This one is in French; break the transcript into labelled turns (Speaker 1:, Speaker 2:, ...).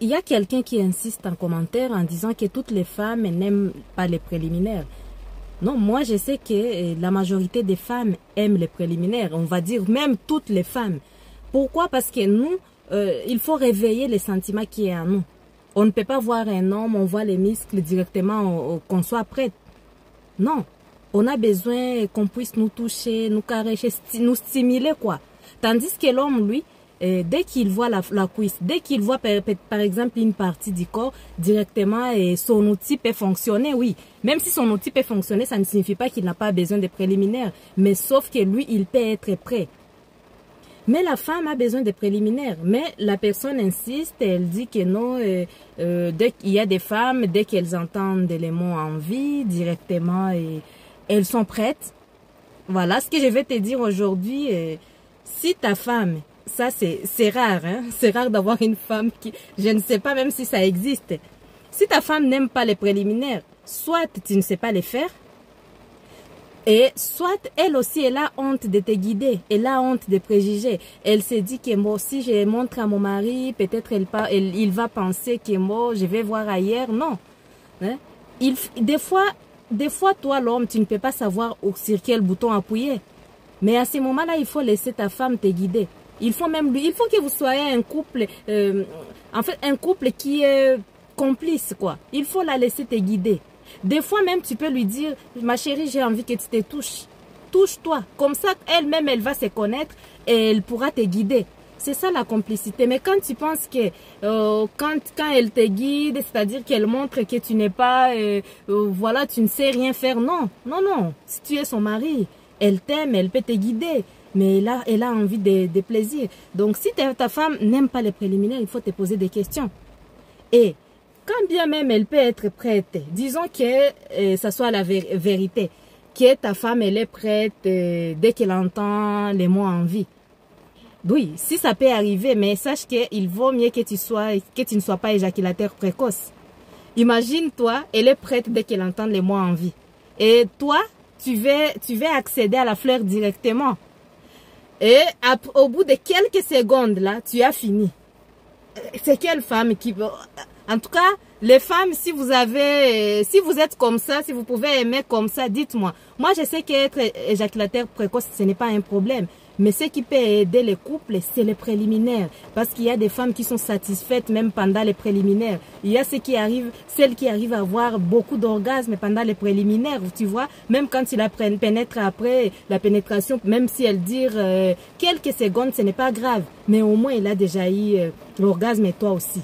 Speaker 1: Il y a quelqu'un qui insiste en commentaire en disant que toutes les femmes n'aiment pas les préliminaires. Non, moi je sais que la majorité des femmes aiment les préliminaires. On va dire même toutes les femmes. Pourquoi? Parce que nous, il faut réveiller les sentiments qui est en nous. On ne peut pas voir un homme, on voit les muscles directement, qu'on soit prête. Non, on a besoin qu'on puisse nous toucher, nous caresser, nous stimuler quoi. Tandis que l'homme, lui, dès qu'il voit la cuisse, dès qu'il voit par exemple une partie du corps, directement son outil peut fonctionner, oui. Même si son outil peut fonctionner, ça ne signifie pas qu'il n'a pas besoin de préliminaires. Mais sauf que lui, il peut être prêt. Mais la femme a besoin de préliminaires. Mais la personne insiste, elle dit que non, dès qu'il y a des femmes, dès qu'elles entendent les mots envie, directement, elles sont prêtes. Voilà ce que je vais te dire aujourd'hui. Si ta femme, ça c'est rare, hein? C'est rare d'avoir une femme qui, je ne sais pas même si ça existe. Si ta femme n'aime pas les préliminaires, soit tu ne sais pas les faire, et soit elle aussi, elle a honte de te guider, elle a honte de préjuger. Elle se dit que moi, si je montre à mon mari, peut-être il va penser que moi, je vais voir ailleurs. Non. Hein? Des fois, toi, l'homme, tu ne peux pas savoir sur quel bouton appuyer. Mais à ce moment-là, il faut laisser ta femme te guider. Il faut que vous soyez un couple, en fait, un couple qui est complice, quoi. Il faut la laisser te guider. Des fois même, tu peux lui dire, ma chérie, j'ai envie que tu te touches. Touche-toi. Comme ça, elle-même, elle va se connaître et elle pourra te guider. C'est ça la complicité. Mais quand tu penses que quand elle te guide, c'est-à-dire qu'elle montre que tu n'es pas, voilà, tu ne sais rien faire. Non, non, non. Si tu es son mari, elle t'aime, elle peut te guider. Mais elle a envie de plaisir. Donc, si ta femme n'aime pas les préliminaires, il faut te poser des questions. Et quand bien même elle peut être prête, disons que ça soit la vérité, que ta femme elle est prête dès qu'elle entend les mots envie. Oui, si ça peut arriver, mais sache qu'il vaut mieux que tu ne sois pas éjaculateur précoce. Imagine-toi, elle est prête dès qu'elle entend les mots envie. Et toi, tu veux accéder à la fleur directement. Et au bout de quelques secondes, là, tu as fini. C'est quelle femme qui veut... En tout cas, les femmes, si vous êtes comme ça, si vous pouvez aimer comme ça, dites-moi. Moi, je sais qu'être éjaculateur précoce, ce n'est pas un problème. Mais ce qui peut aider les couples, c'est les préliminaires. Parce qu'il y a des femmes qui sont satisfaites même pendant les préliminaires. Il y a celles qui arrivent à avoir beaucoup d'orgasmes pendant les préliminaires. Tu vois, même quand il la pénètre après la pénétration, même si elle dure quelques secondes, ce n'est pas grave. Mais au moins, il a déjà eu l'orgasme et toi aussi.